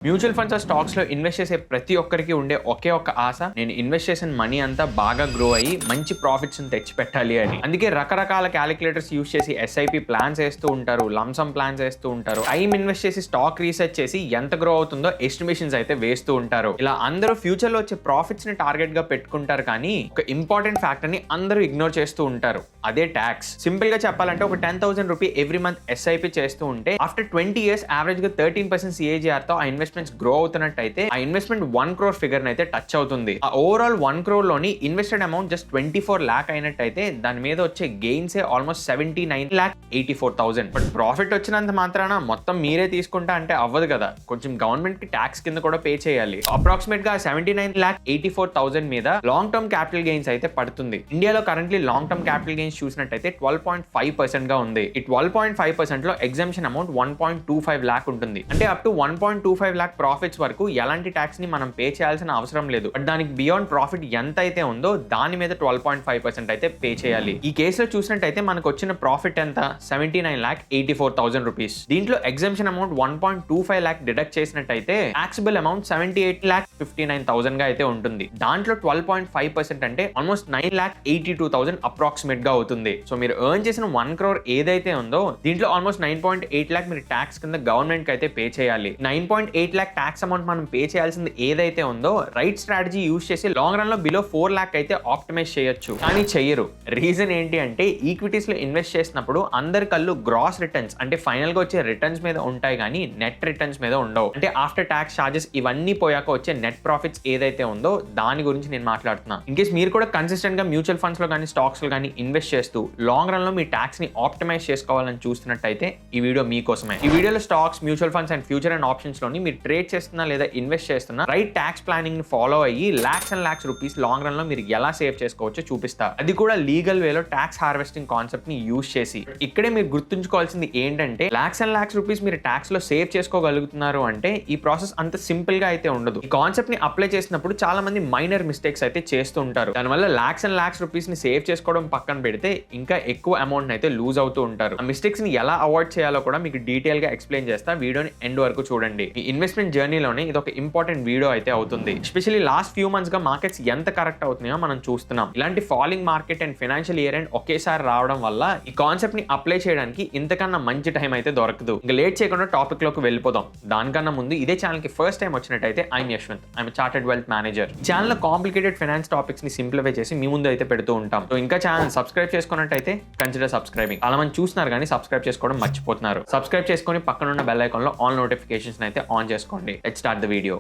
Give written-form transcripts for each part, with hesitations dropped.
Mutual funds ఆ stocks లో invest చేసే ప్రతి ఒక్కరికి ఉండే ఒకే ఒక్క ఆశ, నేను ఇన్వెస్ట్ చేసిన మనీ అంతా బాగా గ్రో అయ్యి మంచి ప్రాఫిట్స్ తెచ్చి పెట్టాలి అని. అందుకే రకరకాల క్యాలిక్యులేటర్స్ యూస్ చేసి ఎస్ఐపి ప్లాన్స్ వేస్తూ ఉంటారు, లంసమ్ ప్లాన్స్ వేస్తూ ఉంటారు, టైం ఇన్వెస్ట్ చేసి స్టాక్ రీసెర్చ్ చేసి ఎంత గ్రో అవుతుందో ఎస్టిమేషన్స్ అయితే వేస్తూ ఉంటారు. ఇలా అందరూ ఫ్యూచర్ లో వచ్చే ప్రాఫిట్స్ ని టార్గెట్ గా పెట్టుకుంటారు, కానీ ఒక ఇంపార్టెంట్ ఫ్యాక్టర్ ని అందరూ ఇగ్నోర్ చేస్తూ ఉంటారు, అదే ట్యాక్స్. సింపుల్ గా చెప్పాలంటే ఒక 10,000 రూపీ ఎవ్రీ మంత్ ఎస్ఐపి చేస్తూ ఉంటే ఆఫ్టర్ 20 years యావరేజ్ గా 13% CAGR తో ఆ ఇన్వెస్ట్మెంట్స్ గ్రో అవుతున్నట్టయితే ఆ ఇన్వెస్ట్మెంట్ 1 crore ఫిగర్ అయితే టచ్ అవుతుంది. ఆ ఓవరాల్ 1 crore లోని ఇన్వెస్టెడ్ అమౌంట్ జస్ట్ 24 lakh అయినట్టయితే దాని మీద వచ్చే గెయిన్స్ ఆల్మోస్ట్ 79,84,000. బట్ ప్రాఫిట్ వచ్చినంత మాత్రాన మొత్తం మీరే తీసుకుంటా అంటే అవ్వదు కదా, కొంచెం గవర్నమెంట్ కి ట్యాక్స్ కింద కూడా పే చేయాలి. అప్రాక్సిమేట్ గా 79,84,000 మీద లాంగ్ టర్మ్ క్యాపిటల్ గెయిన్స్ అయితే పడుతుంది. ఇండియాలో currently long term capital gains చూసినట్టయితే 12.5% గా ఉంది. ఈ 12.5% లో ఎగ్జామ్షన్ అమౌంట్ 1.25 lakh ఉంటుంది. అంటే అప్ టు 1.25 lakh ప్రాఫిట్స్ వరకు ఎలాంటి ట్యాక్స్ ని మనం పే చేయాల్సిన అవసరం లేదు. బట్ దానికి బియాండ్ ప్రాఫిట్ ఎంత అయితే ఉందో దాని మీద 12.5% అయితే పే చేయాలి. ఈ కేసులో చూసినట్టయితే మనకు వచ్చిన ప్రాఫిట్ ఎంత, 79,84,000 రూపీస్. దీంట్లో ఎగ్జామ్షన్ అమౌంట్ 1.25 lakh డిడక్ట్ చేసినట్టయితే టాక్సిబుల్ అమౌంట్ 78,59,000 గా అయితే ఉంటుంది. దాంట్లో 12.5% అంటే ఆల్మోస్ట్ 9,82,000 అప్రాక్సిమేట్ గా అవుతుంది. సో మీరు ఎర్న్ చేసిన 1 crore ఏదైతే ఉందో దీంట్లో ఆల్మోస్ట్ 9.8 lakh మీరు ట్యాక్స్ కింద గవర్నమెంట్ కి అయితే పే చేయాలి. 9.8 lakh ట్యాక్స్ అమౌంట్ మనం పే చేయాల్సింది ఏదైతే ఉందో రైట్ స్ట్రాటజీ యూస్ చేసి లాంగ్ రన్ లో బిలో 4 lakh అయితే ఆప్టిమైజ్ చేయొచ్చు, కానీ చెయ్యరు. రీజన్ ఏంటి అంటే ఈక్విటీస్ లో ఇన్వెస్ట్ చేసినప్పుడు అందరి కళ్ళు గ్రాస్ రిటర్న్స్ అంటే ఫైనల్ గా వచ్చే రిటర్న్స్ మీద ఉంటాయి, కానీ నెట్ రిటర్న్స్ మీద ఉండవు. అంటే ఆఫ్టర్ ట్యాక్స్ చార్జెస్ ఇవన్నీ పోయాక వచ్చే నెట్ ప్రాఫిట్స్ ఏదైతే ఉందో దాని గురించి నేను మాట్లాడుతున్నా. ఇన్ కేస్ మీరు కూడా కన్సిస్టెంట్ గా మ్యూచువల్ ఫండ్స్ లో కానీ స్టాక్స్ లో కానీ ఇన్వెస్ట్ చేస్తూ లాంగ్ రన్ లో మీ ట్యాక్స్ ని ఆప్టిమైజ్ చేసుకోవాలని చూస్తున్నట్టయితే ఈ వీడియో మీకోసమే. ఈ వీడియోలో stocks, mutual funds and future and options లోని మీరు ట్రేడ్ చేస్తున్నా లేదా ఇన్వెస్ట్ చేస్తున్నా రైట్ ట్యాక్స్ ప్లానింగ్ ని ఫాలో అయ్యి lakhs and lakhs rupees long run లో మీరు ఎలా సేవ్ చేసుకోవచ్చో చూపిస్తా. అది కూడా లీగల్ వేలో ట్యాక్స్ హార్వెస్టింగ్ కాన్సెప్ట్ ని యూజ్ చేసి. ఇక్కడే మీరు గుర్తుంచుకోవాల్సింది ఏంటంటే లాక్స్ అండ్ లాక్స్ రూపీస్ మీరు ట్యాక్స్ లో సేవ్ చేసుకోగలుగుతున్నారు అంటే ఈ ప్రాసెస్ అంత సింపుల్ గా అయితే ఉండదు. ఈ కాన్సెప్ట్ ని అప్లై చేసినప్పుడు చాలా మంది మైనర్ మిస్టేక్స్ అయితే చేస్తూ ఉంటారు. దానివల్ల లాక్స్ అండ్ లాక్స్ రూపీస్ ని సేవ్ చేసుకోవడం పక్కన పెడితే ఇంకా ఎక్కువ అమౌంట్ అయితే లూజ్ అవుతూ ఉంటారు. ఆ మిస్టేక్స్ ని ఎలా అవాయిడ్ చేయాలో కూడా మీకు డీటెయిల్ గా ఎక్స్ప్లెయిన్ చేస్తా. వీడియోని ఎండ్ వరకు చూడండి. ఈ ఇన్వెస్ట్మెంట్ జర్నీలోనే ఇది ఒక ఇంపార్టెంట్ వీడియో అయితే అవుతుంది. ఎస్పెషల్లీ లాస్ట్ ఫ్యూ మంత్స్ గా మార్కెట్స్ ఎంత కరెక్ట్ అవుతున్నాయో మనం చూస్తున్నాం. ఇలాంటి falling market and financial year and ఒకేసారి రావడం వల్ల ఈ కాన్సెప్ట్ ని అప్లై చేయడానికి ఇంతకన్నా మంచి టైం అయితే దొరకదు. ఇంకా లేట్ చేయకుండా టాపిక్ లోకి వెళ్ళిపోదాం. దానికన్నా ముందు ఇదే ఛానల్ కి ఫస్ట్ టైం వచ్చినట్టయితే I'm Yashwant, I'm chartered wealth manager. Channel లో కాంప్లికేటెడ్ ఫైనాన్స్ టాపిక్స్ ని సింప్లిఫై చేసి మీ ముందు అయితే పెడుతూ ఉంటాం. సో ఇంకా ఛానల్ సబ్స్క్రైబ్ చేసుకున్నట్టయితే కన్సిడర్ సబ్స్క్రైబింగ్. అలా మనం చూస్తున్నారు కానీ సబ్స్క్రైబ్ చేసుకోవడం మర్చిపోతున్నారు. సబ్స్క్రైబ్ చేసుకొని పక్కన ఉన్న బెల్ ఐకాన్ లో ఆల్ నోటిఫికేషన్స్ అయితే ఆన్ చేసుకోండి. Let's start the video.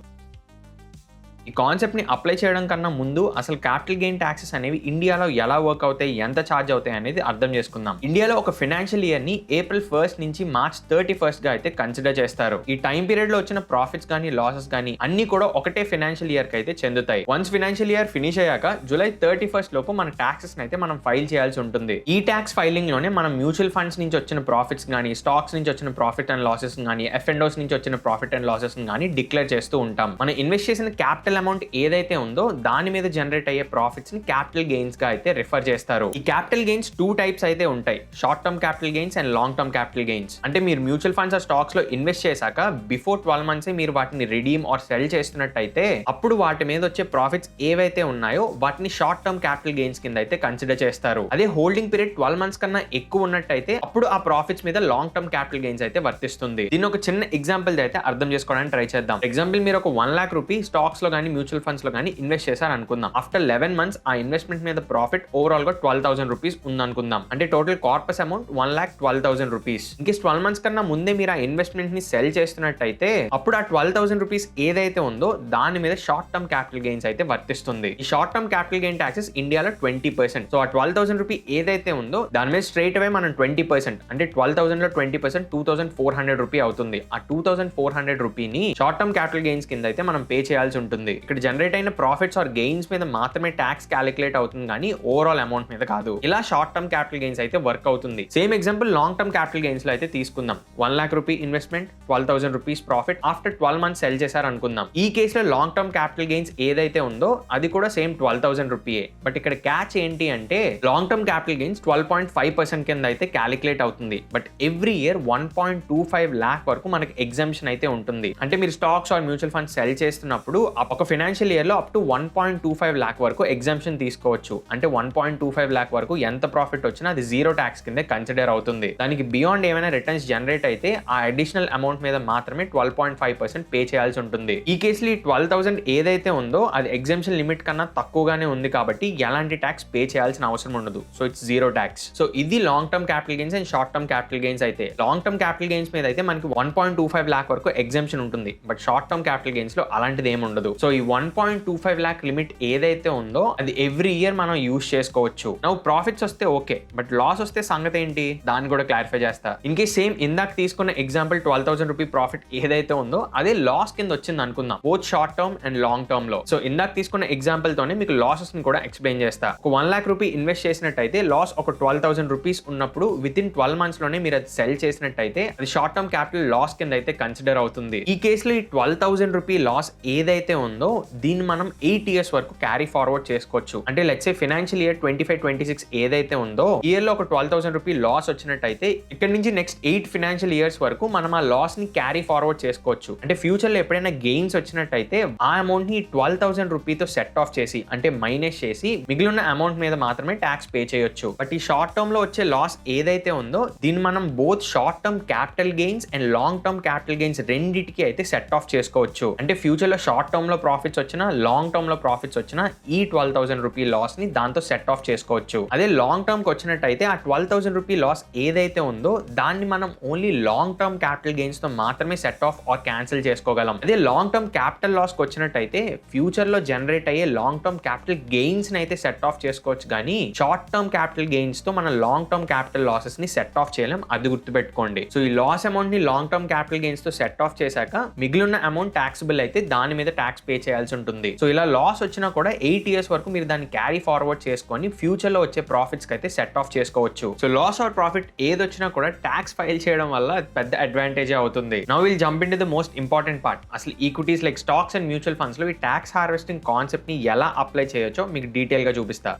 ఈ కాన్సెప్ట్ ని అప్లై చేయడం కన్నా ముందు అసలు క్యాపిటల్ గెయిన్ ట్యాక్సెస్ అనేవి ఇండియాలో ఎలా వర్క్ అవుతాయి, ఎంత ఛార్జ్ అవుతాయి అనేది అర్థం చేసుకుందాం. ఇండియాలో ఒక ఫైనాన్షియల్ ఇయర్ ని April 1st నుంచి March 31st గా అయితే కన్సిడర్ చేస్తారు. ఈ టైం పీరియడ్ లో వచ్చిన ప్రాఫిట్స్ కానీ లాసెస్ కానీ అన్ని కూడా ఒకటే ఫైనాన్షియల్ ఇయర్ కి అయితే చెందుతాయి. వన్స్ ఫైనాన్షియల్ ఇయర్ ఫినిష్ అయ్యాక July 31st లోపు మన ట్యాక్సెస్ అయితే మనం ఫైల్ చేయాల్సి ఉంటుంది. ఈ ట్యాక్స్ ఫైలింగ్ లోనే మనం మ్యూచువల్ ఫండ్స్ నుంచి వచ్చిన ప్రాఫిట్స్ కానీ, స్టాక్స్ నుంచి వచ్చిన ప్రాఫిట్ అండ్ లాసెస్ కానీ, F&Os నుంచి వచ్చిన ప్రాఫిట్ అండ్ లాసెస్ కానీ డిక్లేర్ చేస్తూ ఉంటాం. మనం ఇన్వెస్ట్ చేసిన క్యాపిటల్ అమౌంట్ ఏదైతే ఉందో దాని మీద జనరేట్ అయ్యే ప్రాఫిట్స్ ని క్యాపిటల్ గెయిన్స్ గా అయితే రిఫర్ చేస్తారు. ఈ క్యాపిటల్ గెయిన్స్ 2 టైప్స్ అయితే ఉంటాయి, short term capital gains and long term capital gains. అంటే మీరు మ్యూచువల్ ఫండ్స్ ఆ స్టాక్స్ లో ఇన్వెస్ట్ చేశాక బిఫోర్ 12 months మీరు వాటిని రిడీమ్ ఆర్ సెల్ చేస్తున్నట్టయితే అప్పుడు వాటి మీద వచ్చే ప్రాఫిట్స్ ఏవైతే ఉన్నాయో వాటిని షార్ట్ టర్మ్ క్యాపిటల్ గెయిన్స్ కింద అయితే కన్సిడర్ చేస్తారు. అదే హోల్డింగ్ పీరియడ్ 12 months కన్నా ఎక్కువ ఉన్నట్టయితే అప్పుడు ఆ ప్రాఫిట్స్ మీద లాంగ్ టర్మ్ క్యాపిటల్ గెయిన్స్ అయితే వర్తిస్తుంది. దీని ఒక చిన్న ఎగ్జాంపుల్ అయితే అర్థం చేసుకోవడానికి ట్రై చేద్దాం. ఎగ్జాంపుల్ మీరు ఒక 1 lakh రూపీ స్టాక్స్ లో కానీ మ్యూచువల్ ఫండ్స్ లో కానీ ఇన్వెస్ట్ చేశారు అనుకుందాం. ఆఫ్టర్ 11 months ఆ ఇన్వెస్ట్మెంట్ మీద ప్రాఫిట్ ఓవరాల్ గా 12,000 రూపీస్ ఉందనుకుందాం. అంటే టోటల్ కార్పస్ అమౌంట్ 1,12,000 రూపీస్. ఇంకే 12 months కన్నా ముందే మీరు ఆ ఇన్వెస్ట్మెంట్ ని సెల్ చేస్తున్నట్టయితే అప్పుడు ఆ 12,000 రూపీస్ ఏదైతే ఉందో దాని మీద షార్ట్ టర్మ్ క్యాపిటల్ గెయిన్స్ అయితే వర్తిస్తుంది. ఈ short term capital gain taxes ఇండియాలో 20%. సో ఆ 12,000 రూపీ ఏదైతే ఉందో దాని మీద స్ట్రైట్ అవే మనం 20% అంటే 12,000 లో 20% 2,400 రూపీ అవుతుంది. ఆ 2,400 రూపీని షార్ట్ టర్మ్ క్యాపిటల్ గెయిన్స్ కింద అయితే మనం పే చేయాల్సి ఉంటుంది. అవుతుంది. ఇక్కడ జనరేట్ అయిన ప్రాఫిట్స్ ఆర్ గెయిన్స్ మీద మాత్రమే ట్యాక్స్ క్యాలిక్యులేట్ అవుతుంది కానీ ఓవరాల్ అమౌంట్ మీద కాదు. ఇలా షార్ట్ టర్మ్ క్యాపిటల్ గెయిన్స్ అయితే వర్క్ అవుతుంది. Same example long term capital gains లో అయితే తీసుకుందాం. 1 lakh rupee investment, 12,000 rupees profit after 12 months cell చేశారు అనుకుందాం. ఈ కేసులో లాంగ్ టర్మ్ క్యాపిటల్ గెయిన్స్ ఏదైతే ఉందో అది కూడా సేమ్ 12,000 రూపీయే. బట్ ఇక్కడ క్యాచ్ ఏంటి అంటే లాంగ్ టర్మ్ క్యాపిటల్ గెయిన్స్ 12.5% కింద అయితే క్యాలిక్యులేట్ అవుతుంది. బట్ ఎవ్రీ ఇయర్ 1.25 lakh వరకు మనకి ఎగ్జామ్షన్ అయితే ఉంటుంది. అంటే మీరు stocks or mutual funds sell చేస్తున్నప్పుడు ఒక ఫైనాన్షియల్ ఇయర్ లో అప్ టు 1.25 lakh వరకు ఎగ్జామ్షన్ తీసుకోవచ్చు. అంటే 1.25 lakh వరకు ఎంత ప్రాఫిట్ వచ్చినా అది జీరో ట్యాక్స్ కింద కన్సిడర్ అవుతుంది. దానికి బియాండ్ ఏమైనా రిటర్న్స్ జనరేట్ అయితే ఆ అడిషనల్ అమౌంట్ మీద మాత్రమే 12.5% పే చేయాల్సి ఉంటుంది. ఈ కేసులో ఈ 12,000 ఏదైతే ఉందో అది ఎగ్జామ్షన్ లిమిట్ కన్నా తక్కువగానే ఉంది కాబట్టి ఎలాంటి ట్యాక్స్ పే చేయాల్సిన అవసరం ఉండదు. So it's zero tax. So ఇది long term capital gains and short term capital gains. అయితే లాంగ్ టర్మ్ క్యాపిటల్ గెయిన్స్ మీద అయితే మనకి 1.25 lakh వరకు ఎగ్జామ్షన్ ఉంటుంది. But short term capital gains లో అలాంటిది ఏమి ఉండదు. సో ఈ 1.25 lakh లిమిట్ ఏదైతే ఉందో అది ఎవ్రీ ఇయర్ మనం యూజ్ చేసుకోవచ్చు. నౌ ప్రాఫిట్స్ వస్తే ఓకే, బట్ లాస్ వస్తే సంగతి ఏంటి దాన్ని కూడా క్లారిఫై చేస్తా. ఇన్ కేస్ సేమ్ ఇందాక తీసుకున్న ఎగ్జాంపుల్ 12,000 రూపీ ప్రాఫిట్ ఏదైతే ఉందో అదే లాస్ కింద వచ్చింది అనుకుందాం, both short term and long term లో. సో ఇందాక తీసుకున్న ఎగ్జాంపుల్ తోనే మీకు లాసెస్ ని కూడా ఎక్స్ప్లెయిన్ చేస్తా. ఒక 1 lakh రూపీ ఇన్వెస్ట్ చేసినట్టయితే లాస్ ఒక 12,000 రూపీస్ ఉన్నప్పుడు విత్ ఇన్ 12 months లోనే మీరు అది సెల్ చేసినట్టయితే అది షార్ట్ టర్మ్ క్యాపిటల్ లాస్ కింద అయితే కన్సిడర్ అవుతుంది. ఈ కేసులో ఈ 12,000 రూపీ లాస్ ఏదైతే ఉందో దీన్ని మనం 8 years వరకు క్యారీ ఫార్వర్డ్ చేసుకోవచ్చు. అంటే లెట్స్ సే ఫైనాన్షియల్ ఇయర్ 25-26 ఏదైతే ఉందో ఇయర్ లో ఒక 12,000 రూపీ లాస్ వచ్చినట్టయితే ఇక్కడ నుంచి నెక్స్ట్ 8 ఫైనాన్షియల్ ఇయర్స్ వరకు మనం ఆ లాస్ ని క్యారీ ఫార్వర్డ్ చేసుకోవచ్చు. అంటే ఫ్యూచర్ లో ఎప్పుడైనా గెయిన్స్ వచ్చినట్టయితే ఆ అమౌంట్ ని 12,000 రూపీతో సెట్ ఆఫ్ చేసి అంటే మైనస్ చేసి మిగిలిన అమౌంట్ మీద మాత్రమే ట్యాక్స్ పే చేయొచ్చు. బట్ ఈ షార్ట్ టర్మ్ లో వచ్చే లాస్ ఏదైతే ఉందో దీన్ని మనం both short term capital gains and long term capital gains రెండింటికి అయితే సెట్ ఆఫ్ చేసుకోవచ్చు. అంటే ఫ్యూచర్ లో షార్ట్ టర్మ్ లో ప్రాఫిట్స్ వచ్చినా లాంగ్ టర్మ్ లో ప్రాఫిట్స్ వచ్చినా ఈ 12,000 రూపీ లాస్ ని దాంతో సెట్ ఆఫ్ చేసుకోవచ్చు. అదే లాంగ్ టర్మ్ కి వచ్చినట్టయితే ఆ 12,000 రూపీ లాస్ ఏదైతే ఉందో దాన్ని మనం only long term capital gains తో మాత్రమే సెట్ ఆఫ్ ఆర్ క్యాన్సిల్ చేసుకోగలం. అదే లాంగ్ టర్మ్ క్యాపిటల్ లాస్ కి వచ్చినట్టయితే ఫ్యూచర్ లో జనరేట్ అయ్యే లాంగ్ టర్మ్ క్యాపిటల్ గెయిన్స్ ని అయితే సెట్ ఆఫ్ చేసుకోవచ్చు కానీ షార్ట్ టర్మ్ క్యాపిటల్ గెయిన్స్ తో మనం లాంగ్ టర్మ్ క్యాపిటల్ లాసెస్ ని సెట్ ఆఫ్ చేయలేం. అది గుర్తుపెట్టుకోండి. సో ఈ లాస్ అమౌంట్ ని లాంగ్ టర్మ్ క్యాపిటల్ గెయిన్స్ తో సెట్ ఆఫ్ చేశాక మిగిలిన అమౌంట్ టాక్సిబుల్ అయితే దాని మీద ట్యాక్స్ పే చేయాల్సి ఉంటుంది. సో ఇలా లాస్ వచ్చినా కూడా 8 years వరకు మీరు దాన్ని క్యారీ ఫార్వర్డ్ చేసుకొని ఫ్యూచర్ లో వచ్చే ప్రాఫిట్స్ కి అయితే సెట్ ఆఫ్ చేసుకోవచ్చు. సో లాస్ ఆర్ ప్రాఫిట్ ఏది వచ్చినా కూడా ట్యాక్స్ ఫైల్ చేయడం వల్ల పెద్ద అడ్వాంటేజ్ అవుతుంది. Now will jump in to the most important part. అసలు equities like stocks and mutual funds లో ఈ ట్యాక్స్ హార్వెస్టింగ్ కాన్సెప్ట్ ని ఎలా అప్లై చేయొచ్చో మీకు డీటెయిల్ గా చూపిస్తా.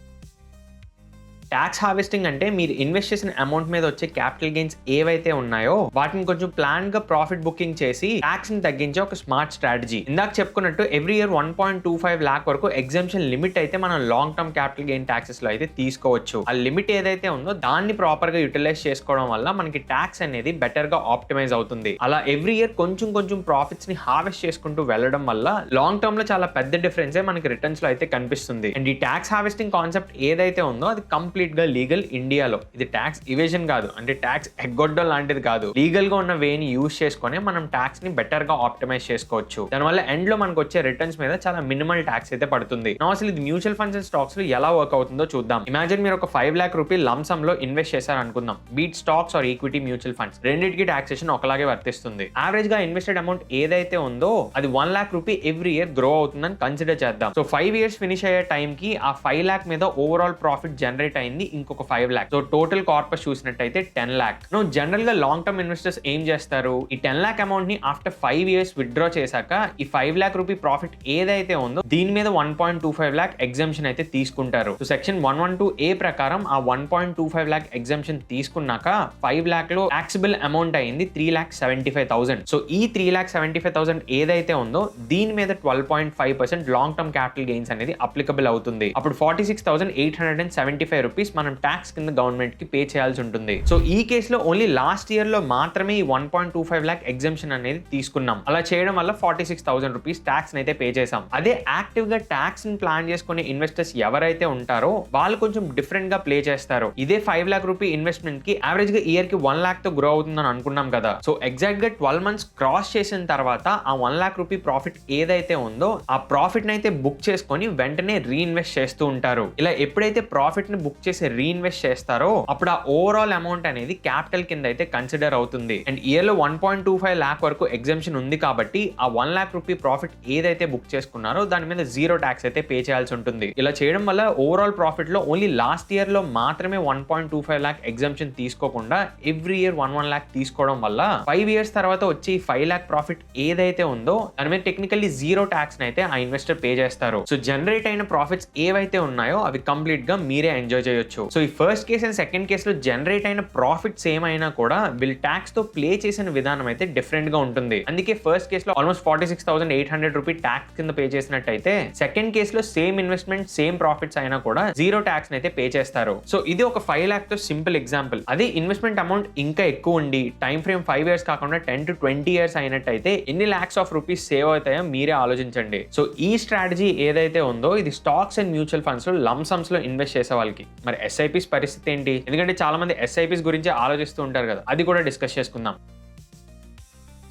ట్యాక్స్ హార్వెస్టింగ్ అంటే మీరు ఇన్వెస్ట్ చేసిన అమౌంట్ మీద వచ్చే క్యాపిటల్ గెయిన్స్ ఏవైతే ఉన్నాయో వాటిని కొంచెం ప్లాన్ గా ప్రాఫిట్ బుకింగ్ చేసి ట్యాక్స్ ని తగ్గించే ఒక స్మార్ట్ స్ట్రాటజీ. ఇందాక చెప్పుకున్నట్టు ఎవ్రీ ఇయర్ 1.25 lakh వరకు ఎగ్జామ్షన్ లిమిట్ అయితే మనం long term capital gain taxes లో అయితే తీసుకోవచ్చు. ఆ లిమిట్ ఏదైతే ఉందో దాన్ని ప్రాపర్ గా యూటిలైజ్ చేసుకోవడం వల్ల మనకి ట్యాక్స్ అనేది బెటర్ గా ఆప్టిమైజ్ అవుతుంది. అలా ఎవ్రీ ఇయర్ కొంచెం కొంచెం ప్రాఫిట్స్ ని హార్వెస్ట్ చేసుకుంటూ వెళ్ళడం వల్ల లాంగ్ టర్మ్ లో చాలా పెద్ద డిఫరెన్స్ మనకి రిటర్న్స్ లో అయితే కనిపిస్తుంది. అండ్ ఈ ట్యాక్స్ హార్వెస్టింగ్ కాన్సెప్ట్ ఏదైతే ఉందో అది కంప్లీట్ గా లీగల్ ఇండియాలో. ఇది ట్యాక్స్ ఇవేజన్ కాదు, అంటే ట్యాక్స్ ఎగ్గొట్టడం లాంటిది కాదు. లీగల్ గా ఉన్న వేని యూజ్ చేసుకొని మనం ట్యాక్స్ ని బెటర్ గా ఆప్టిమైజ్ చేసుకోవచ్చు. దానివల్ల ఎండ్ లో మనకు వచ్చే రిటర్న్స్ మీద చాలా మినిమల్ ట్యాక్స్ అయితే పడుతుంది. నా అసలు ఇది మ్యూచువల్ ఫండ్స్ అండ్ స్టాక్స్ లో ఎలా వర్క్ అవుతుందో చూద్దాం. ఇమాజిన్ మీరు ఒక 5 lakh రూపీ లంసమ్ లో ఇన్వెస్ట్ చేశారు అనుకుందాం. Be it stocks or equity mutual funds రెండింటికి టాక్సేషన్ ఒకలాగే వర్తిస్తుంది. యావరేజ్ గా ఇన్వెస్టెడ్ అమౌంట్ ఏదైతే ఉందో అది 1 lakh rupee every year grow అవుతుందని కన్సిడర్ చేద్దాం. సో 5 years ఫినిష్ అయ్యే టైం కి ఆ 5 lakh మీద ఓవరాల్ ప్రాఫిట్ జనరేట్ అయింది ఇంకొక 5 lakh. సో టోటల్ కార్పస్ చూసినట్టయితే 10 lakh. నువ్వు జనరల్ గా లాంగ్ టర్మ్ ఇన్వెస్టర్స్ ఏం చేస్తారు, ఈ 10 lakh అమౌంట్ ని ఆఫ్టర్ 5 years విత్డ్రా చేశాక ఈ 5 lakh రూపీ ప్రాఫిట్ ఏదైతే ఉందో దీని మీద 1.25 lakh ఎగ్జామ్షన్ అయితే తీసుకుంటారు. సో సెక్షన్ 112A ప్రకారం ఆ 1.25 lakh ఎగ్జామ్షన్ తీసుకున్నాక 5 lakh లో టాక్సిబుల్ అమౌంట్ అయింది 3,75,000. సో ఈ 3,75,000 ఏదైతే ఉందో దీని మీద 12.5% లాంగ్ టర్మ్ క్యాపిటల్ గెయిన్స్ అనేది అప్లికబుల్ అవుతుంది. అప్పుడు 46,875 రూపీస్ మనం ట్యాక్స్ కింద గవర్నమెంట్ కి పే చేయాల్సి ఉంటుంది. సో ఈ కేసులో ఓన్లీ లాస్ట్ ఇయర్ లో మాత్రమే ఈ 1.25 lakh ఎగ్జామ్షన్ అనేది తీసుకున్నాం. అలా చేయడం వల్ల 46,000 రూపీస్ ట్యాక్స్ అయితే పే చేసాం. అదే యాక్టివ్ గా ట్యాక్స్ ని ప్లాన్ చేసుకునే ఇన్వెస్టర్స్ ఎవరైతే ఉంటారో వాళ్ళు కొంచెం డిఫరెంట్ గా ప్లే చేస్తారు. ఇదే 5 lakh రూపీ ఇన్వెస్ట్మెంట్ కి యావరేజ్ గా ఇయర్ కి 1 lakh తో గ్రో అవుతుందని అనుకున్నాం కదా. సో ఎగ్జాక్ట్ గా 12 months క్రాస్ చేసిన తర్వాత ఆ 1 lakh రూపీ ప్రాఫిట్ ఏదైతే ఉందో ఆ ప్రాఫిట్ ని అయితే బుక్ చేసుకొని వెంటనే రీఇన్వెస్ట్ చేస్తూ ఉంటారు. ఇలా ఎప్పుడైతే ప్రాఫిట్ ని బుక్ చేసి రీఇన్వెస్ట్ చేస్తారో అప్పుడు ఆ ఓవరాల్ అమౌంట్ అనేది క్యాపిటల్ కింద అయితే కన్సిడర్ అవుతుంది. అండ్ ఇయర్ లో 1.25 lakh వరకు ఎగ్జంప్షన్ ఉంది కాబట్టి ఆ 1 lakh రూపీ ప్రాఫిట్ ఏదైతే బుక్ చేసుకున్నారో దాని మీద జీరో ట్యాక్స్ అయితే పే చేయాల్సి ఉంటుంది. ఇలా చేయడం వల్ల ఓవరాల్ ప్రాఫిట్ లో ఓన్లీ లాస్ట్ ఇయర్ లో మాత్రమే 1.25 lakh ఎగ్జంప్షన్ తీసుకోకుండా ఎవ్రీ ఇయర్ 1 lakh తీసుకోవడం వల్ల 5 years తర్వాత వచ్చి 5 lakh ప్రాఫిట్ ఏదైతే ఉందో దాని మీద టెక్నికల్లీ జీరో ట్యాక్స్ అయితే ఆ ఇన్వెస్టర్ పే చేస్తారు. సో జనరేట్ అయిన ప్రాఫిట్స్ ఏవైతే ఉన్నాయో అవి కంప్లీట్ గా మీరే ఎంజాయ్ చేయొచ్చు. సో ఈ first case and second case లో జనరేట్ అయిన ప్రాఫిట్స్ ఏమైనా కూడా వీళ్ళు ట్యాక్స్ తో ప్లే చేసిన విధానం అయితే డిఫరెంట్ గా ఉంటుంది. అందుకే ఫస్ట్ కేస్ లో ఆల్మోస్ట్ 46,800 రూపీ ట్యాక్స్ కింద పే చేసినట్టయితే సెకండ్ కేస్ లో సేమ్ ఇన్వెస్ట్మెంట్ సేమ్ ప్రాఫిట్స్ అయినా కూడా జీరో ట్యాక్స్ అయితే పే చేస్తారు. సో ఇది ఒక 5 lakh తో సింపుల్ ఎగ్జాంపుల్. అదే ఇన్వెస్ట్మెంట్ అమౌంట్ ఇంకా ఎక్కువ ఉండి టైం ఫ్రేమ్ 5 years కాకుండా 10 to 20 years అయినట్టయితే ఎన్ని lakhs of rupees సేవ్ అవుతాయో మీరే ఆలోచించండి. సో ఈ స్ట్రాటజీ ఏదైతే ఉందో ఇది స్టాక్స్ అండ్ మ్యూచువల్ ఫండ్స్ లో లంసమ్స్ లో ఇన్వెస్ట్ చేసే వాళ్ళకి. మరి ఎస్ఐపిస్ పరిస్థితి ఏంటి? ఎందుకంటే చాలా మంది ఎస్ఐపిస్ గురించి ఆలోచిస్తూ ఉంటారు కదా, అది కూడా డిస్కస్ చేసుకుందాం.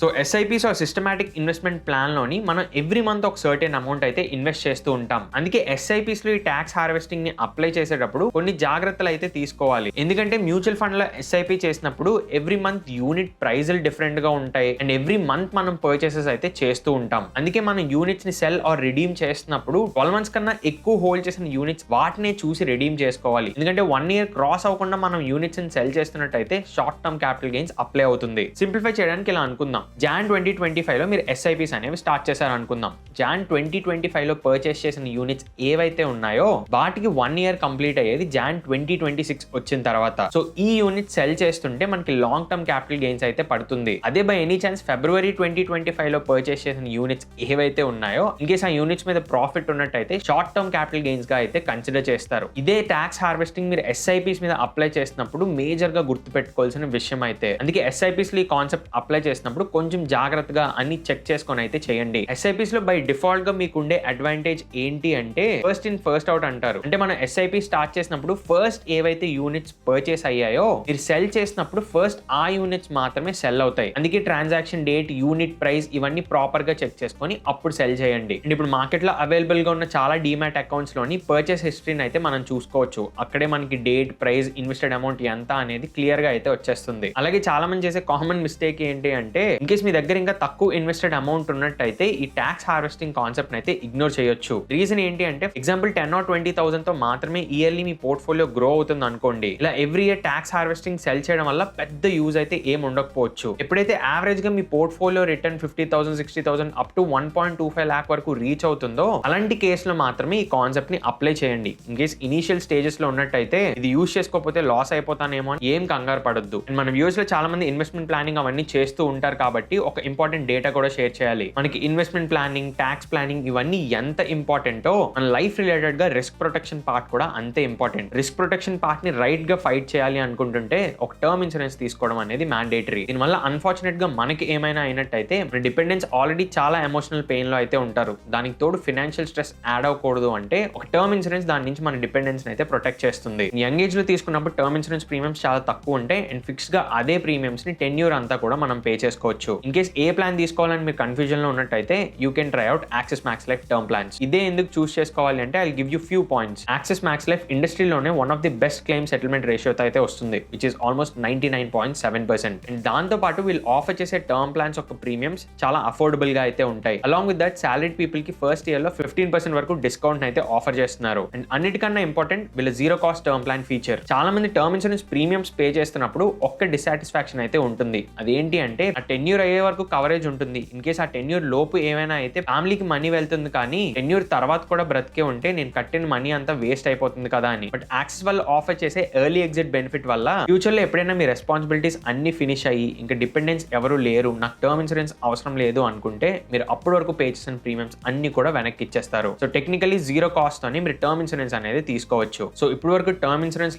So SIPs or systematic investment plan లోని మనం ఎవ్రీ మంత్ ఒక సర్టెన్ అమౌంట్ అయితే ఇన్వెస్ట్ చేస్తూ ఉంటాం. అందుకే ఎస్ఐపిస్ లో ఈ ట్యాక్స్ హార్వెస్టింగ్ ని అప్లై చేసేటప్పుడు కొన్ని జాగ్రత్తలు అయితే తీసుకోవాలి. ఎందుకంటే మ్యూచువల్ ఫండ్ లో ఎస్ఐపి చేసినప్పుడు ఎవ్రీ మంత్ యూనిట్ ప్రైజులు డిఫరెంట్ గా ఉంటాయి అండ్ ఎవ్రీ మంత్ మనం పర్చేసెస్ అయితే చేస్తూ ఉంటాం. అందుకే మనం యూనిట్స్ ని సెల్ ఆర్ రిడీమ్ చేసినప్పుడు 12 months కన్నా ఎక్కువ హోల్డ్ చేసిన యూనిట్స్ వాటినే చూసి రిడీమ్ చేసుకోవాలి. ఎందుకంటే 1 year క్రాస్ అవ్వకుండా మనం యూనిట్స్ ని సెల్ చేస్తున్నట్టయితే short term capital gains apply అవుతుంది. సింప్లిఫై చేయడానికి ఇలా అనుకుందాం, Jan 2025 లో మీరు ఎస్ఐపిస్ అనేవి స్టార్ట్ చేశారు అనుకుందాం. Jan 2025 లో పర్చేస్ చేసిన యూనిట్స్ ఏవైతే ఉన్నాయో వాటికి 1 year కంప్లీట్ అయ్యేది Jan 2026 వచ్చిన తర్వాత. సో ఈ యూనిట్ సెల్ చేస్తుంటే మనకి లాంగ్ టర్మ్ క్యాపిటల్ గెయిన్స్ అయితే పడుతుంది. అదే బై ఎనీ ఛాన్స్ February 2025 లో పర్చేస్ చేసిన యూనిట్స్ ఏవైతే ఉన్నాయో ఇన్ కేస్ ఆ యూనిట్స్ మీద ప్రాఫిట్ ఉన్నట్టయితే షార్ట్ టర్మ్ క్యాపిటల్ గెయిన్స్ గా అయితే కన్సిడర్ చేస్తారు. ఇదే ట్యాక్స్ హార్వెస్టింగ్ మీరు ఎస్ఐపిస్ మీద అప్లై చేసినప్పుడు మేజర్ గా గుర్తు పెట్టుకోవాల్సిన విషయం అయితే. అందుకే ఎస్ఐపిస్ లో ఈ కాన్సెప్ట్ అప్లై చేసినప్పుడు కొంచెం జాగ్రత్తగా అన్ని చెక్ చేసుకొని అయితే చేయండి. ఎస్ఐపిస్ లో బై డిఫాల్ట్ గా మీకు ఉండే అడ్వాంటేజ్ ఏంటి అంటే ఫస్ట్ ఇన్ ఫస్ట్ అవుట్ అంటారు. అంటే మనం ఎస్ఐపి స్టార్ట్ చేసినప్పుడు ఫస్ట్ ఏవైతే యూనిట్స్ పర్చేస్ అయ్యాయో మీరు సెల్ చేసినప్పుడు ఫస్ట్ ఆ యూనిట్స్ మాత్రమే సెల్ అవుతాయి. అందుకే ట్రాన్సాక్షన్ డేట్, యూనిట్ ప్రైస్ ఇవన్నీ ప్రాపర్ గా చెక్ చేసుకొని అప్పుడు సెల్ చేయండి. అండ్ ఇప్పుడు మార్కెట్ లో అవైలబుల్ గా ఉన్న చాలా డీమ్యాట్ అకౌంట్స్ లోని పర్చేస్ హిస్టరీని అయితే మనం చూసుకోవచ్చు. అక్కడే మనకి డేట్, ప్రైస్, ఇన్వెస్టెడ్ అమౌంట్ ఎంత అనేది క్లియర్ గా అయితే వచ్చేస్తుంది. అలాగే చాలా మంది చేసే కామన్ మిస్టేక్ ఏంటి అంటే ఇన్ కేస్ మీ దగ్గర ఇంకా తక్కువ ఇన్వెస్టెడ్ అమౌంట్ ఉన్నట్టయితే ఈ ట్యాక్స్ హార్వెస్టింగ్ కాన్సెప్ట్ అయితే ఇగ్నోర్ చేయొచ్చు. రీజన్ ఏంటి అంటే ఎగ్జాంపుల్ 10 or 20,000 తో మాత్రమే ఇయర్లీ మీ పోర్ట్ఫోలియో గ్రో అవుతుంది అనుకోండి. ఇలా every year tax harvesting cell చేయడం వల్ల పెద్ద యూజ్ అయితే ఏం ఉండకపోవచ్చు. ఎప్పుడైతే యావరేజ్ గా మీ portfolio return 50,000, 60,000 up to 1.25 lakh వరకు రీచ్ అవుతుందో అలాంటి కేసులో మాత్రమే ఈ కాన్సెప్ట్ ని అప్లై చేయండి. ఇన్ కేస్ ఇనిషియల్ స్టేజెస్ లో ఉన్నట్టయితే ఇది యూజ్ చేసుకోకపోతే లాస్ అయిపోతానేమో అని ఏం కంగారు పడొద్దు. అండ్ మన వ్యూస్ లో చాలా మంది ఇన్వెస్ట్మెంట్ ప్లానింగ్ అవన్నీ చేస్తూ ఉంటారు కాబట్టి ఒక ఇంపార్టెంట్ డేటా కూడా షేర్ చేయాలి. మనకి ఇన్వెస్ట్మెంట్ ప్లానింగ్, ట్యాక్స్ ప్లానింగ్ ఇవన్నీ ఎంత ఇంపార్టెంటో మన లైఫ్ రిలేటెడ్ గా రిస్క్ ప్రొటెక్షన్ పార్ట్ కూడా అంతే ఇంపార్టెంట్. రిస్క్ ప్రొటెక్షన్ పార్ట్ ని రైట్ గా ఫైట్ చేయాలి అనుకుంటుంటే ఒక టర్మ్ ఇన్సూరెన్స్ తీసుకోవడం అనేది మ్యాండేటరీ. దీనివల్ల అన్ఫార్చునేట్ గా మనకి ఏమైనా అయినట్టయితే మన డిపెండెన్స్ ఆల్రెడీ చాలా ఎమోషనల్ పెయిన్ లో అయితే ఉంటారు. దానికి తోడు ఫైనాన్షియల్ స్ట్రెస్ యాడ్ అవ్వకూడదు అంటే ఒక టర్మ్ ఇన్సూరెన్స్ దాని నుంచి మన డిపెండెన్స్ అయితే ప్రొటెక్ట్ చేస్తుంది. యంగ్ ఏజ్ లో తీసుకున్నప్పుడు టర్మ్ ఇన్సూరెన్స్ ప్రీమియమ్స్ చాలా తక్కువ ఉంటాయి అండ్ ఫిక్స్ గా అదే ప్రీమియమ్స్ ని 10 years అంతా కూడా మనం పే చేసుకోవచ్చు. ఇన్ కేస్ ఏ ప్లాన్ తీసుకోవాలని మీరు కన్ఫ్యూజన్ లో ఉన్నట్టయితే you can try out Axis Max Life term plans. ఇదే ఎందుకు చూస్ చేసుకోవాలి అంటే I give you few points. Axis Max Life ఇండస్ట్రీలోనే one of the best claim settlement రేషియోతో అయితే వస్తుంది, విచ్ ఇస్ ఆల్మోస్ట్ 99.7%. అండ్ దాంతో పాటు వీళ్ళు ఆఫర్ చేసే టర్మ్ ప్లాన్స్ యొక్క ప్రీమియమ్స్ చాలా అఫోర్డబుల్ గా అయితే ఉంటాయి. Along with that salaried people కి ఫస్ట్ ఇయర్ లో 15% వరకు డిస్కౌంట్ అయితే ఆఫర్ చేస్తున్నారు. అండ్ అన్నిటికన్నా ఇంపార్టెంట్ వీళ్ళ zero cost term plan feature. చాలా మంది టర్మ్ ఇన్సూరెన్స్ ప్రీమియమ్స్ పే చేస్తున్నప్పుడు ఒక్క డిసాటిస్ఫాక్షన్ అయితే ఉంటుంది. అదేంటి అంటే ఆ 10 years అయ్యే వరకు కవరేజ్ ఉంటుంది. ఇన్ కేస్ ఆ 10 years లోపు ఏమైనా అయితే ఫ్యామిలీకి మనీ వెళ్తుంది, కానీ 10 years తర్వాత కూడా బ్రతికే ఉంటే నేను కట్టిన మనీ అంతా వేస్ట్ అయిపోతుంది కదా అని. బట్ యాక్సిస్ వాళ్ళు ఆఫర్ చేసే ఎర్లీ ఎగ్జిట్ బెనిఫిట్ వల్ల ఫ్యూచర్ లో ఎప్పుడైనా మీ రెస్పాన్సిబిలిటీస్ అన్ని ఫినిష్ అయ్యి ఇంకా డిపెండెన్స్ ఎవరు లేరు, నాకు టర్మ్ ఇన్సూరెన్స్ అవసరం లేదు అనుకుంటే మీరు అప్పటి వరకు పే చేసిన ప్రీమియమ్స్ అన్ని కూడా వెనక్కి ఇచ్చేస్తారు. సో టెక్నికలీ జీరో కాస్ట్ అని మీరు టర్మ్ ఇన్సూరెన్స్ అనేది తీసుకోవచ్చు. సో ఇప్పుడు వరకు టర్మ్ ఇన్సూరెన్స్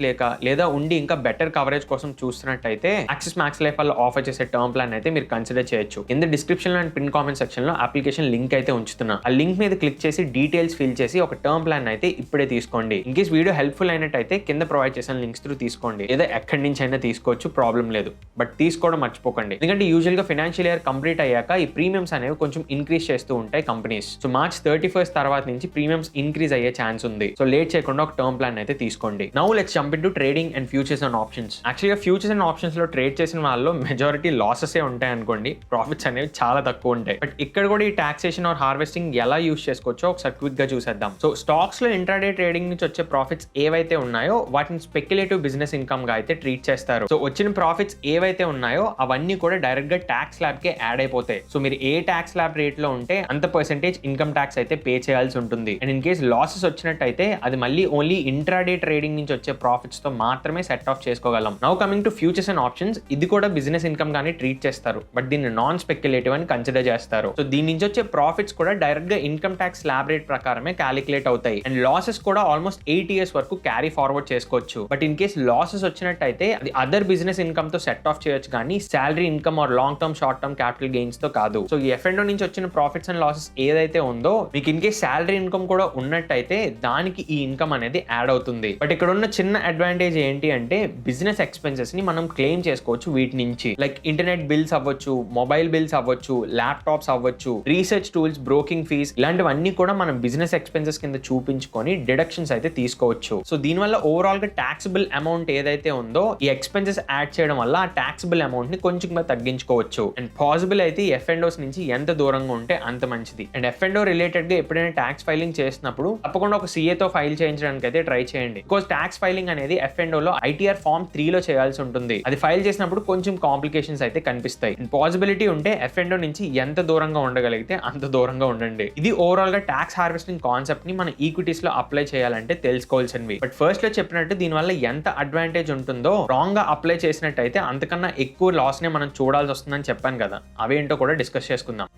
లేదా ఉండి ఇంకా బెటర్ కవరేజ్ కోసం చూస్తున్నట్టయితే యాక్సిస్ మ్యాక్స్ లైఫ్ వాళ్ళు ఆఫర్ చేసే టర్మ్ ప్లాన్ అయితే మీరు కన్సిడర్ చేయొచ్చు. కింద description and pin comment section లో అప్లికేషన్ లింక్ అయితే ఉంచుతున్నా. ఆ లింక్ మీద క్లిక్ చేసి డీటెయిల్స్ ఫిల్ చేసి ఒక టర్మ్ ప్లాన్ అయితే ఇప్పుడే తీసుకోండి. ఇన్ కేస్ వీడియో హెల్ప్ఫుల్ అయినట్టయితే కింద ప్రొవైడ్ చేసిన లింక్స్ త్రూ తీసుకోండి, లేదా ఎక్కడి నుంచి అయినా తీసుకోవచ్చు, ప్రాబ్లం లేదు. బట్ తీసుకోవడం మర్చిపోకండి, ఎందుకంటే యూజువల్ గా ఫైనాన్షియల్ ఇయర్ కంప్లీట్ అయ్యాక ఈ ప్రీమియమ్స్ అనేవి కొంచెం ఇంక్రీజ్ చేస్తూ ఉంటాయి కంపెనీస్. సో March 31st తర్వాత నుంచి ప్రీమియమ్స్ ఇంక్రీజ్ అయ్యే ఛాన్స్ ఉంది. సో లేట్ చేయకుండా ఒక టర్మ్ ప్లాన్ అయితే తీసుకోండి. Now let's jump into trading and futures and options. యాక్చువల్గా ఫ్యూచర్స్ అండ్ ఆప్షన్స్ లో ట్రేడ్ చేసిన వాళ్ళు మెజారిటీ లాసెస్ ఉంటాయి అనుకోండి, ప్రాఫిట్స్ అనేవి చాలా తక్కువ ఉంటాయి. బట్ ఇక్కడ కూడా ఈ టాక్సేషన్ ఆర్ హార్వెస్టింగ్ ఎలా యూస్ చేసుకోవచ్చో ఒకసారి క్విక్ గా చూసేద్దాం. సో స్టాక్స్ లో ఇంట్రాడే ట్రేడింగ్ నుంచి వచ్చే ప్రాఫిట్స్ ఏవైతే ఉన్నాయో వాటిని స్పెక్యులేటివ్ బిజినెస్ ఇన్కమ్ గా అయితే ట్రీట్ చేస్తారు. సో వచ్చిన ప్రాఫిట్స్ ఏవైతే ఉన్నాయో అవన్నీ కూడా డైరెక్ట్ గా ట్యాక్స్ స్లాబ్ కే యాడ్ అయిపోతాయి. సో మీరు ఏ ట్యాక్స్ స్లాబ్ రేట్ లో ఉంటే అంత పర్సెంటేజ్ ఇన్కమ్ ట్యాక్స్ అయితే పే చేయాల్సి ఉంటుంది. అండ్ ఇన్ కేస్ లాసెస్ వచ్చినట్టయితే అది మళ్ళీ ఓన్లీ ఇంట్రాడే ట్రేడింగ్ నుంచి వచ్చే ప్రాఫిట్స్ తో మాత్రమే సెట్ ఆఫ్ చేసుకోగలం. Now coming to futures and options, ఇది కూడా బిజినెస్ ఇన్కమ్ గానీ ట్రీట్ చేస్తారు, బట్ దీన్ని నాన్ స్పెక్యులేటివ్ అని కన్సిడర్ చేస్తారు. సో దీని నుంచి వచ్చే ప్రాఫిట్స్ కూడా డైరెక్ట్ గా ఇన్కమ్ ట్యాక్స్ స్లాబ్ రేట్ ప్రకారమే క్యాలిక్యులేట్ అవుతాయి. అండ్ లాసెస్ కూడా ఆల్మోస్ట్ 8 years వరకు క్యారీ ఫార్వర్డ్ చేసుకోవచ్చు. బట్ ఇన్ కేస్ లాసెస్ వచ్చినట్టయితే అది అదర్ బిజినెస్ ఇన్కమ్ తో సెట్ ఆఫ్ చేయొచ్చు, కానీ salary income or long term short term capital gains తో కాదు. సో ఈ F&O నుంచి వచ్చిన ప్రాఫిట్స్ అండ్ లాసెస్ ఏదైతే ఉందో మీకు ఇన్ కేస్ శాలరీ ఇన్కమ్ కూడా ఉన్నట్టయితే దానికి ఈ ఇన్కమ్ అనేది యాడ్ అవుతుంది. బట్ ఇక్కడ ఉన్న చిన్న అడ్వాంటేజ్ ఏంటి అంటే బిజినెస్ ఎక్స్పెన్సెస్ ని మనం క్లెయిమ్ చేసుకోవచ్చు వీటి నుంచి. లైక్ ఇంటర్నెట్ బిల్స్ అవ్వచ్చు, మొబైల్ బిల్స్ అవ్వచ్చు, ల్యాప్టాప్స్ అవ్వచ్చు, రీసెర్చ్ టూల్స్, బ్రోకింగ్ ఫీస్, ఇలాంటివన్నీ కూడా మనం బిజినెస్ ఎక్స్పెన్సెస్ కింద చూపించుకొని డిడక్షన్స్ అయితే తీసుకోవచ్చు. సో దీనివల్ల ఓవరాల్ గా టాక్సిబుల్ అమౌంట్ ఏదైతే ఉందో ఈ ఎక్స్పెన్సెస్ యాడ్ చేయడం వల్ల ఆ టాక్సిబుల్ అమౌంట్ ని కొంచెం తగ్గించుకోవచ్చు. అండ్ పాసిబుల్ అయితే F&Os నుంచి ఎంత దూరంగా ఉంటే అంత మంచిది. అండ్ F&O రిలేటెడ్ గా ఎప్పుడైనా ట్యాక్స్ ఫైలింగ్ చేసినప్పుడు తప్పకుండా ఒక CA తో ఫైల్ చేయించడానికి అయితే ట్రై చేయండి. బికాస్ ట్యాక్స్ ఫైలింగ్ అనేది F&O లో ITR Form 3 లో చేయాల్సి ఉంటుంది. అది ఫైల్ చేసినప్పుడు కొంచెం కాంప్లికేషన్స్ అయితే కనిపిస్తాయి. అండ్ పాసిబిలిటీ ఉంటే F&O నుంచి ఎంత దూరంగా ఉండగలిగితే అంత దూరంగా ఉండండి. ఇది ఓవరాల్ గా ట్యాక్స్ హార్వెస్టింగ్ కాన్సెప్ట్ ని మన ఈక్విటీస్ లో అప్లై చేయాలంటే తెలుసుకోవాల్సినవి. బట్ ఫస్ట్ లో చెప్పినట్టు దీనివల్ల ఎంత అడ్వాంటేజ్ ఉంటుందో రాంగ్ గా అప్లై చేసినట్టయితే అంతకన్నా ఎక్కువ లాస్ నే మనం చూడాల్సి వస్తుందని చెప్పాను కదా, అవేంటో కూడా డిస్కస్ చేసుకుందాం.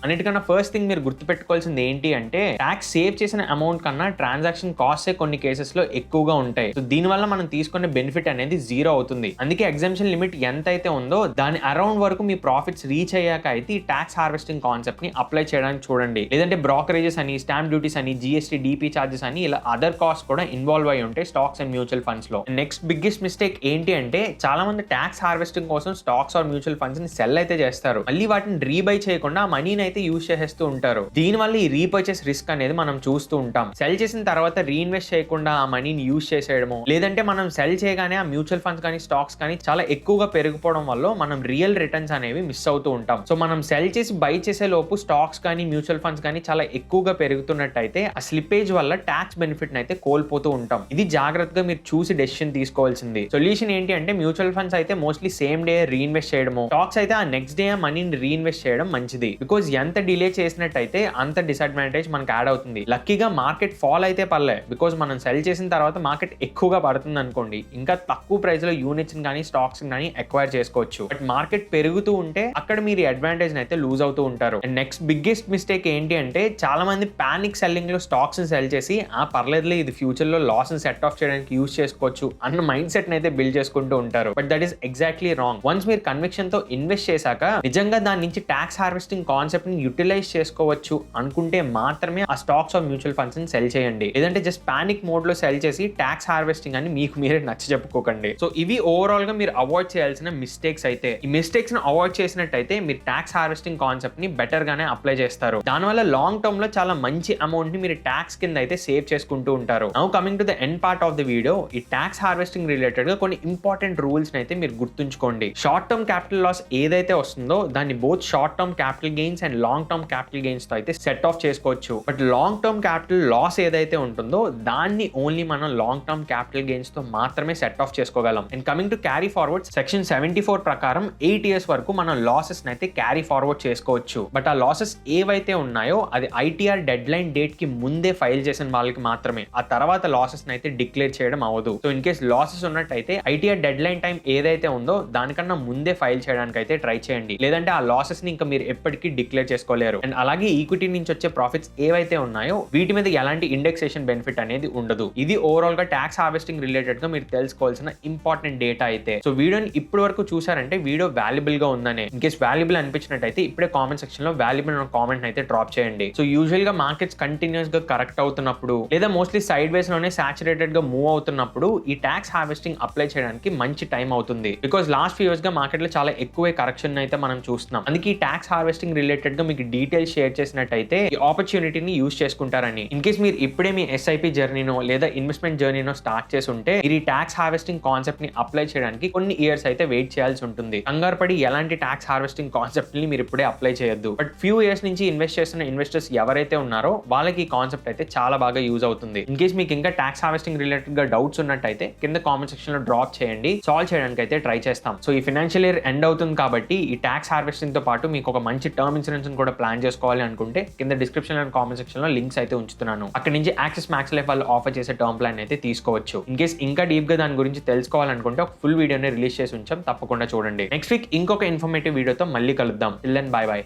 అన్నిటికన్నా ఫస్ట్ థింగ్ మీరు గుర్తుపెట్టుకోవాల్సింది ఏంటి అంటే ట్యాక్స్ సేవ్ చేసిన అమౌంట్ కన్నా ట్రాన్సాక్షన్ కాస్ట్ కొన్ని కేసెస్ లో ఎక్కువగా ఉంటాయి. సో దీనివల్ల మనం తీసుకునే బెనిఫిట్ అనేది 0 అవుతుంది. అందుకే ఎగ్జామ్షన్ లిమిట్ ఎంత అయితే ఉందో దాని అరౌండ్ వరకు మీ ప్రాఫిట్స్ రీచ్ అయ్యాక అయితే ఈ ట్యాక్స్ హార్వెస్టింగ్ కాన్సెప్ట్ ని అప్లై చేయడానికి చూడండి. లేదంటే బ్రోకరేజెస్ అని, స్టాంప్ డ్యూటీస్ అని, GST, DP చార్జెస్ అని ఇలా అదర్ కాస్ట్ కూడా ఇన్వాల్వ్ అయి ఉంటాయి స్టాక్స్ అండ్ మ్యూచువల్ ఫండ్స్ లో. నెక్స్ట్ బిగ్గెస్ట్ మిస్టేక్ ఏంటి అంటే చాలా మంది ట్యాక్స్ హార్వెస్టింగ్ కోసం స్టాక్స్ ఆర్ మ్యూచువల్ ఫండ్స్ ని సెల్ అయితే చేస్తారు, మళ్ళీ వాటిని రీబై చేయకుండా ఆ మనీని యూస్ చేసేస్తూ ఉంటారు. దీని వల్ల ఈ రీపర్చేస్ రిస్క్ అనేది మనం చూస్తూ ఉంటాం. సెల్ చేసిన తర్వాత రీఇన్వెస్ట్ చేయకుండా ఆ మనీని యూస్ చేసేయడము, లేదంటే మనం సెల్ చేయగానే ఆ మ్యూచువల్ ఫండ్స్ కానీ స్టాక్స్ కానీ చాలా ఎక్కువగా పెరిగిపోవడం వల్ల మనం రియల్ రిటర్న్స్ అనేవి మిస్ అవుతూ ఉంటాం. సో మనం సెల్ చేసి బై చేసే లోపు స్టాక్స్ కానీ మ్యూచువల్ ఫండ్స్ కానీ చాలా ఎక్కువగా పెరుగుతున్నట్టయితే ఆ స్లిప్పేజ్ వల్ల ట్యాక్స్ బెనిఫిట్ అయితే కోల్పోతూ ఉంటాం. ఇది జాగ్రత్తగా మీరు చూసి డెసిషన్ తీసుకోవాల్సింది. సొల్యూషన్ ఏంటి అంటే మ్యూచువల్ ఫండ్స్ అయితే మోస్ట్లీ సేమ్ డే రీఇన్వెస్ట్ చేయడము, స్టాక్స్ అయితే ఆ నెక్స్ట్ డే ఆ మనీని రీఇన్వెస్ట్ చేయడం మంచిది. బికాజ్ ఎంత డిలే చేసినట్టయితే అంత డిసడ్వాంటేజ్ మనకు యాడ్ అవుతుంది. లక్కీగా మార్కెట్ ఫాల్ అయితే పర్లే, బికాజ్ మనం సెల్ చేసిన తర్వాత మార్కెట్ ఎక్కువగా పడుతుంది అనుకోండి, ఇంకా తక్కువ ప్రైస్ లో యూనిట్స్ కానీ స్టాక్స్ కానీ ఎక్వైర్ చేసుకోవచ్చు. బట్ మార్కెట్ పెరుగుతూ ఉంటే అక్కడ మీరు అడ్వాంటేజ్ అయితే లూజ్ అవుతూ ఉంటారు. అండ్ నెక్స్ట్ బిగ్గెస్ట్ మిస్టేక్ ఏంటి అంటే చాలా మంది పానిక్ సెల్లింగ్ లో స్టాక్స్ ని సెల్ చేసి పర్లేదులే ఇది ఫ్యూచర్ లో లాస్ ని సెట్ ఆఫ్ చేయడానికి యూజ్ చేసుకోవచ్చు అన్న మైండ్ సెట్ అయితే బిల్డ్ చేసుకుంటూ ఉంటారు. But that is exactly wrong. Once మీరు కన్విక్షన్ తో ఇన్వెస్ట్ చేశాక నిజంగా దాని నుంచి ట్యాక్స్ హార్వెస్టింగ్ కాన్సెప్ట్ ని యూటిలైజ్ చేసుకోవచ్చు అనుకుంటే మాత్రమే ఆ స్టాక్స్ ఆర్ మ్యూచువల్ ఫండ్స్ ని సెల్ చేయండి. లేదంటే జస్ట్ పానిక్ మోడ్ లో సెల్ చేసి ట్యాక్స్ హార్వెస్టింగ్ అని మీకు మీరే నచ్చ చెప్పుకోకండి. సో ఇవి ఓవరాల్ గా మీరు అవాయిడ్ చేయాల్సిన మిస్టేక్స్ అయితే. ఈ మిస్టేక్స్ ని అవాయిడ్ చేసినట్టయితే మీరు ట్యాక్స్ హార్వెస్టింగ్ కాన్సెప్ట్ ని బెటర్ గానే అప్లై చేస్తారు. దానివల్ల లాంగ్ టర్మ్ లో చాలా మంచి అమౌంట్ ని మీరు ట్యాక్స్ కింద అయితే సేవ్ చేసుకుంటూ ఉంటారు. Now coming to the end part of the video, ఈ ట్యాక్స్ హార్వెస్టింగ్ రిలేటెడ్ గా కొన్ని ఇంపార్టెంట్ రూల్స్ అయితే మీరు గుర్తుంచుకోండి. షార్ట్ టర్మ్ క్యాపిటల్ లాస్ ఏదైతే వస్తుందో దాన్ని both short term capital gains and long term capital gains తో అయితే సెట్ ఆఫ్ చేసుకోవచ్చు. But long term capital loss ఏదైతే ఉంటుందో దాన్ని ఓన్లీ మనం లాంగ్ టర్మ్ క్యాపిటల్ గెయిన్స్ తో మాత్రమే సెట్ ఆఫ్ చేసుకోగలం. And coming to carry forward, section 74 ప్రకారం 8 years వరకు మనం లాసెస్ అయితే క్యారీ ఫార్వర్డ్ చేసుకోవచ్చు. బట్ ఆ లాసెస్ ఏవైతే ఉన్నాయో అది ITR డెడ్ లైన్ డేట్ కి ముందే ఫైల్ చేసిన వాళ్ళకి మాత్రమే. ఆ తర్వాత లాసెస్ అయితే డిక్లేర్ చేయడం అవ్వదు. సో ఇన్ కేస్ లాసెస్ ఉన్నట్టయితే ITR డెడ్ లైన్ టైం ఏదైతే ఉందో దానికన్నా ముందే ఫైల్ చేయడానికి అయితే ట్రై చేయండి. లేదంటే ఆ లాసెస్ ని ఇంకా మీరు ఎప్పటికీ డిక్లేర్ క్లియర్ చేసుకోలేరు. అండ్ అలాగే ఈక్విటీ నుంచి వచ్చే ప్రాఫిట్స్ ఏవైతే ఉన్నాయో వీటి మీద ఎలాంటి ఇండెక్సేషన్ బెనిఫిట్ అనేది ఉండదు. ఇది ఓవరాల్ గా ట్యాక్స్ హార్వెస్టింగ్ రిలేటెడ్ గా మీరు తెలుసుకోవాల్సిన ఇంపార్టెంట్ డేటా అయితే. సో వీడియోని ఇప్పటి వరకు చూసారంటే వీడియో వాల్యుబుల్ గా ఉందనే. ఇన్ కేస్ వాల్యుబుల్ అనిపించినట్టయితే ఇప్పుడే కామెంట్ సెక్షన్ లో వాల్యుబుల్ అనే కామెంట్ అయితే డ్రాప్ చేయండి. సో యూజువల్ గా మార్కెట్స్ కంటిన్యూస్ గా కరెక్ట్ అవుతున్నప్పుడు లేదా మోస్ట్లీ సైడ్ వేస్ లోనే సాచురేటెడ్ గా మూవ్ అవుతున్నప్పుడు ఈ ట్యాక్స్ హార్వెస్టింగ్ అప్లై చేయడానికి మంచి టైం అవుతుంది. బికాస్ లాస్ట్ ఫ్యూ ఇయర్స్ గా మార్కెట్ లో చాలా ఎక్కువ కరెక్షన్ అయితే మనం చూస్తున్నాం. అందుకే ఈ ట్యాక్స్ హార్వెస్టింగ్ రిలేటెడ్ గా మీకు డీటెయిల్స్ షేర్ చేసినట్టయితే ఈ ఆపర్చునిటీని యూజ్ చేసుకుంటారని. ఇన్ కేస్ మీరు ఇప్పుడే మీ ఎస్ఐపి జర్నీనో లేదా ఇన్వెస్ట్మెంట్ జర్నీనో స్టార్ట్ చేసి ఉంటే ఈ ట్యాక్స్ హార్వెస్టింగ్ కాన్సెప్ట్ ని అప్లై చేయడానికి కొన్ని ఇయర్స్ అయితే వెయిట్ చేయాల్సి ఉంటుంది. కంగారు పడి ఎలాంటి ట్యాక్స్ హార్వెస్టింగ్ కాన్సెప్ట్ ని మీరు ఇప్పుడే అప్లై చేయొద్దు. బట్ ఫ్యూ ఇయర్స్ నుంచి ఇన్వెస్ట్ చేస్తున్న ఇన్వెస్టర్స్ ఎవరైతే ఉన్నారో వాళ్ళకి ఈ కాన్సెప్ట్ అయితే చాలా బాగా యూజ్ అవుతుంది. ఇన్ కేస్ మీకు ఇంకా ట్యాక్స్ హార్వెస్టింగ్ రిలేటెడ్ గా డౌట్స్ ఉన్నట్టయితే కింద కామెంట్ సెక్షన్ లో డ్రాప్ చేయండి. సాల్వ్ చేయడానికి అయితే ట్రై చేస్తాం. సో ఈ ఫైనాన్షియల్ ఇయర్ ఎండ్ అవుతుంది కాబట్టి ఈ ట్యాక్స్ హార్వెస్టింగ్ తో పాటు మీకు ఒక మంచి టర్మ్ ఇన్సూరెన్స్ కూడా ప్లాన్ చేసుకోవాలి అనుకుంటే కింద డిస్క్రిప్షన్ అండ్ కామెంట్ సెక్షన్ లో లింక్స్ అయితే ఉంచుతున్నాను. అక్కడ నుంచి యాక్సిస్ మ్యాక్స్ లైఫ్ వాళ్ళు ఆఫర్ చేసే టర్మ్ ప్లాన్ అయితే తీసుకోవచ్చు. ఇన్ కేస్ ఇంకా డీప్ గా దాని గురించి తెలుసుకోవాలనుకుంటే ఒక ఫుల్ వీడియోని రిలీజ్ చేసి ఉంచాం, తప్పకుండా చూడండి. నెక్స్ట్ వీక్ ఇంకొక ఇన్ఫర్మేటివ్ వీడియోతో మళ్ళీ కలుద్దాం. Till then bye by.